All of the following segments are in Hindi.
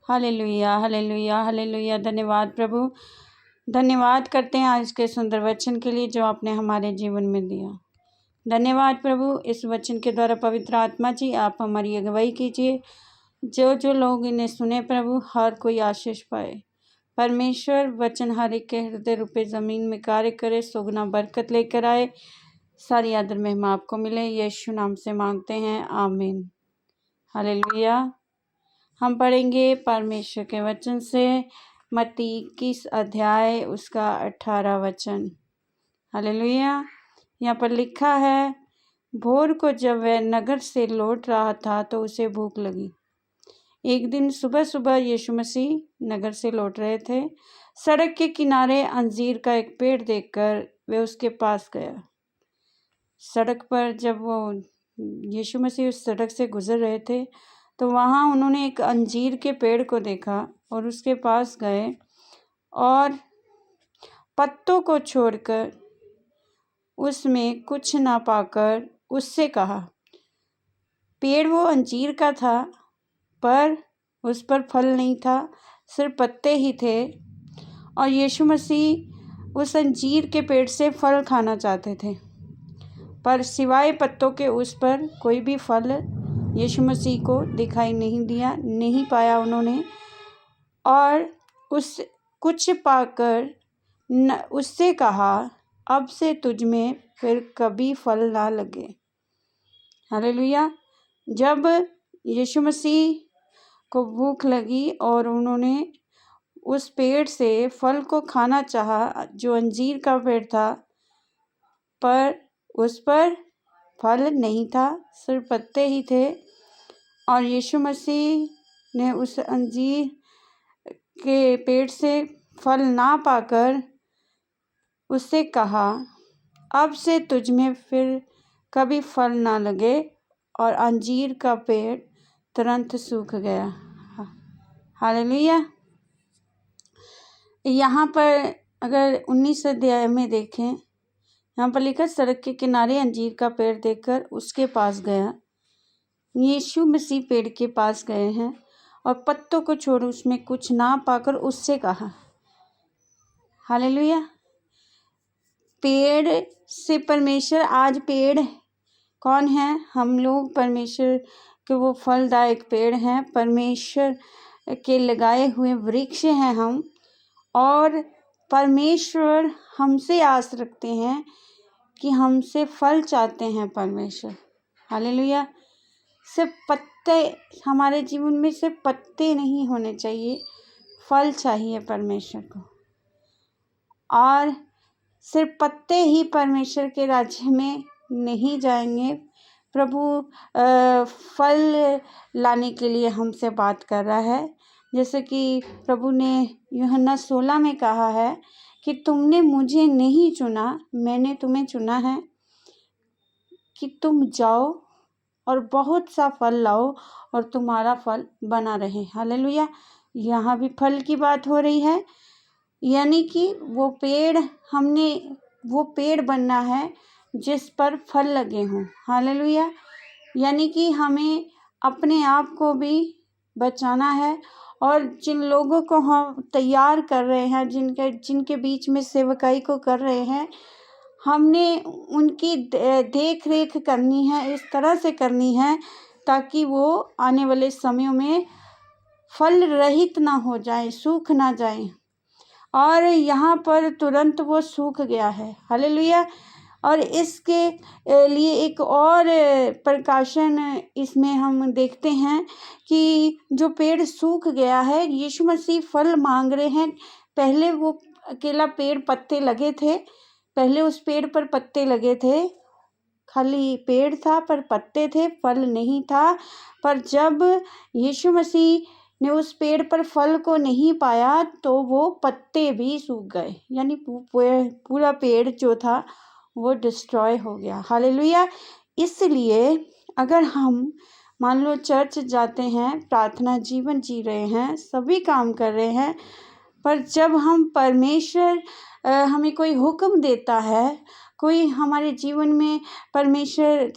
Hallelujah, hallelujah, hallelujah. धन्यवाद प्रभु। धन्यवाद करते हैं आज के सुंदर वचन के लिए जो आपने हमारे जीवन में दिया। धन्यवाद प्रभु, इस वचन के द्वारा पवित्र आत्मा जी आप हमारी अगुवाई कीजिए। जो जो लोग इन्हें सुने प्रभु, हर कोई आशीष पाए। परमेश्वर वचन हर एक के हृदय रूपे ज़मीन में कार्य करे, सुगना बरकत लेकर आए। सारी आदर महिमा आपको मिले, यीशु नाम से मांगते हैं, आमीन। हालेलुया। हम पढ़ेंगे परमेश्वर के वचन से मत्ती 21 अध्याय उसका 18 वचन। हालेलुया। यहाँ पर लिखा है, भोर को जब वह नगर से लौट रहा था तो उसे भूख लगी। एक दिन सुबह सुबह यीशु मसीह नगर से लौट रहे थे। सड़क के किनारे अंजीर का एक पेड़ देखकर वे उसके पास गया। सड़क पर जब वो यीशु मसीह उस सड़क से गुजर रहे थे तो वहाँ उन्होंने एक अंजीर के पेड़ को देखा और उसके पास गए और पत्तों को छोड़कर उसमें कुछ ना पाकर उससे कहा। पेड़ वो अंजीर का था पर उस पर फल नहीं था, सिर्फ पत्ते ही थे। और यीशु मसीह उस अंजीर के पेड़ से फल खाना चाहते थे, पर सिवाय पत्तों के उस पर कोई भी फल यीशु मसीह को दिखाई नहीं दिया, नहीं पाया उन्होंने। और उस कुछ पाकर उससे कहा, अब से तुझ में फिर कभी फल ना लगे। हालेलुया। जब यीशु मसीह को भूख लगी और उन्होंने उस पेड़ से फल को खाना चाहा जो अंजीर का पेड़ था, पर उस पर फल नहीं था, सिर्फ पत्ते ही थे। और यीशु मसीह ने उस अंजीर के पेड़ से फल ना पाकर उससे कहा, अब से तुझ में फिर कभी फल ना लगे। और अंजीर का पेड़ तुरंत सूख गया। हालेलुया। यहाँ पर अगर 19 अध्याय में देखें, यहाँ पर लिखा, सड़क के किनारे अंजीर का पेड़ देखकर उसके पास गया। यीशु मसीह पेड़ के पास गए हैं और पत्तों को छोड़ उसमें कुछ ना पाकर उससे कहा। हालेलुया। पेड़ से परमेश्वर, आज पेड़ कौन है? हम लोग परमेश्वर के वो फलदायक पेड़ हैं, परमेश्वर के लगाए हुए वृक्ष हैं हम। और परमेश्वर हमसे आस रखते हैं कि हमसे फल चाहते हैं परमेश्वर। हालेलुया। सिर्फ पत्ते, हमारे जीवन में सिर्फ पत्ते नहीं होने चाहिए, फल चाहिए परमेश्वर को। और सिर्फ पत्ते ही परमेश्वर के राज्य में नहीं जाएंगे। प्रभु फल लाने के लिए हमसे बात कर रहा है। जैसे कि प्रभु ने यूहन्ना 16 में कहा है कि तुमने मुझे नहीं चुना, मैंने तुम्हें चुना है कि तुम जाओ और बहुत सा फल लाओ और तुम्हारा फल बना रहे। हालेलुया। यहाँ भी फल की बात हो रही है, यानी कि वो पेड़ बनना है जिस पर फल लगे हों। हालेलुया। यानी कि हमें अपने आप को भी बचाना है और जिन लोगों को हम तैयार कर रहे हैं, जिनके बीच में सेवकाई को कर रहे हैं, हमने उनकी देख रेख करनी है, इस तरह से करनी है ताकि वो आने वाले समयों में फल रहित ना हो जाए, सूख ना जाए। और यहाँ पर तुरंत वो सूख गया है। हालेलुया। और इसके लिए एक और प्रकाशन इसमें हम देखते हैं कि जो पेड़ सूख गया है, यीशु मसीह फल मांग रहे हैं। पहले वो अकेला पेड़, पत्ते लगे थे, पहले उस पेड़ पर पत्ते लगे थे, खाली पेड़ था पर पत्ते थे, फल नहीं था। पर जब यीशु मसीह ने उस पेड़ पर फल को नहीं पाया तो वो पत्ते भी सूख गए, यानी पूरा पेड़ जो था वो डिस्ट्रॉय हो गया। हालेलुया। इसलिए अगर हम मान लो चर्च जाते हैं, प्रार्थना जीवन जी रहे हैं, सभी काम कर रहे हैं, पर जब हम परमेश्वर हमें कोई हुक्म देता है, कोई हमारे जीवन में परमेश्वर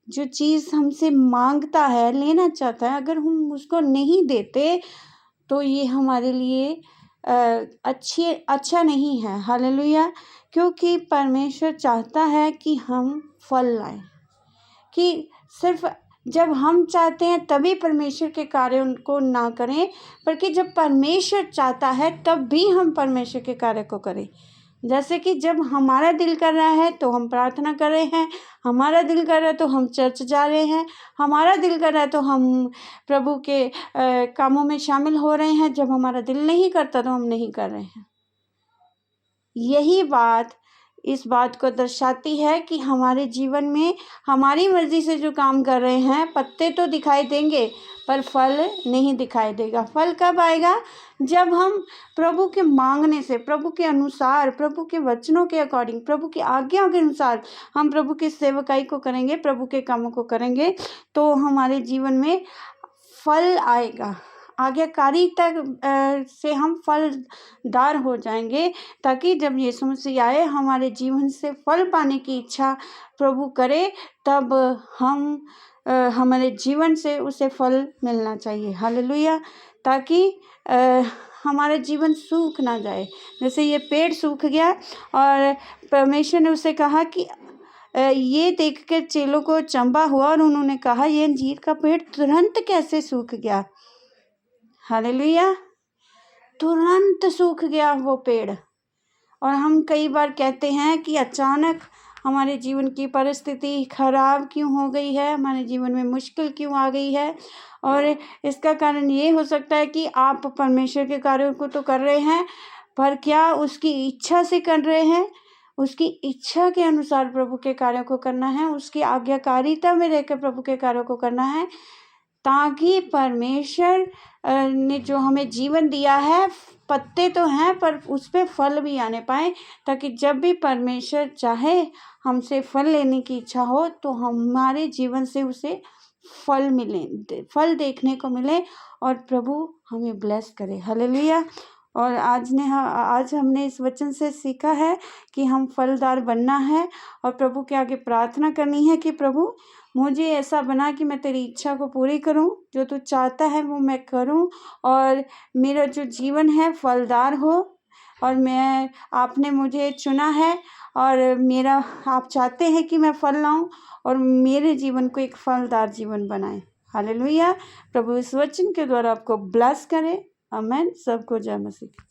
जो चीज़ हमसे मांगता है, लेना चाहता है, अगर हम उसको नहीं देते तो ये हमारे लिए अच्छा नहीं है। हालेलुया। क्योंकि परमेश्वर चाहता है कि हम फल लाएं, कि सिर्फ जब हम चाहते हैं तभी परमेश्वर के कार्य उनको ना करें, बल्कि जब परमेश्वर चाहता है तब भी हम परमेश्वर के कार्य को करें। जैसे कि जब हमारा दिल कर रहा है तो हम प्रार्थना कर रहे हैं, हमारा दिल कर रहा है तो हम चर्च जा रहे हैं, हमारा दिल कर रहा है तो हम प्रभु के कामों में शामिल हो रहे हैं, जब हमारा दिल नहीं करता तो हम नहीं कर रहे हैं। यही बात इस बात को दर्शाती है कि हमारे जीवन में हमारी मर्जी से जो काम कर रहे हैं, पत्ते तो दिखाई देंगे पर फल नहीं दिखाई देगा। फल कब आएगा? जब हम प्रभु के मांगने से, प्रभु के अनुसार, प्रभु के वचनों के अकॉर्डिंग, प्रभु की आज्ञा के अनुसार हम प्रभु की सेवकाई को करेंगे, प्रभु के कामों को करेंगे, तो हमारे जीवन में फल आएगा। आज्ञाकारी तक से हम फलदार हो जाएंगे, ताकि जब यीशु मसीह आए हमारे जीवन से फल पाने की इच्छा प्रभु करे, तब हम हमारे जीवन से उसे फल मिलना चाहिए। हालेलुया। ताकि हमारा जीवन सूख ना जाए। जैसे ये पेड़ सूख गया और परमेश्वर ने उसे कहा कि ये देख कर चेलों को चंबा हुआ और उन्होंने कहा, ये अंजीर का पेड़ तुरंत कैसे सूख गया। हालेलुया। तुरंत सूख गया वो पेड़। और हम कई बार कहते हैं कि अचानक हमारे जीवन की परिस्थिति खराब क्यों हो गई है, हमारे जीवन में मुश्किल क्यों आ गई है। और इसका कारण ये हो सकता है कि आप परमेश्वर के कार्यों को तो कर रहे हैं, पर क्या उसकी इच्छा से कर रहे हैं? उसकी इच्छा के अनुसार प्रभु के कार्यों को करना है, उसकी आज्ञाकारिता में रहकर प्रभु के कार्यों को करना है, ताकि परमेश्वर ने जो हमें जीवन दिया है, पत्ते तो हैं पर उस पर फल भी आने पाए, ताकि जब भी परमेश्वर चाहे हमसे फल लेने की इच्छा हो तो हमारे जीवन से उसे फल मिले, फल देखने को मिले और प्रभु हमें ब्लेस करे। हालेलुया। और आज हमने इस वचन से सीखा है कि हम फलदार बनना है और प्रभु के आगे प्रार्थना करनी है कि प्रभु मुझे ऐसा बना कि मैं तेरी इच्छा को पूरी करूं, जो तू चाहता है वो मैं करूं, और मेरा जो जीवन है फलदार हो। और आपने मुझे चुना है और मेरा आप चाहते हैं कि मैं फल लाऊं और मेरे जीवन को एक फलदार जीवन बनाए। हालेलुया। प्रभु इस वचन के द्वारा आपको ब्लेस करे। आमेन। सबको जय मसीह।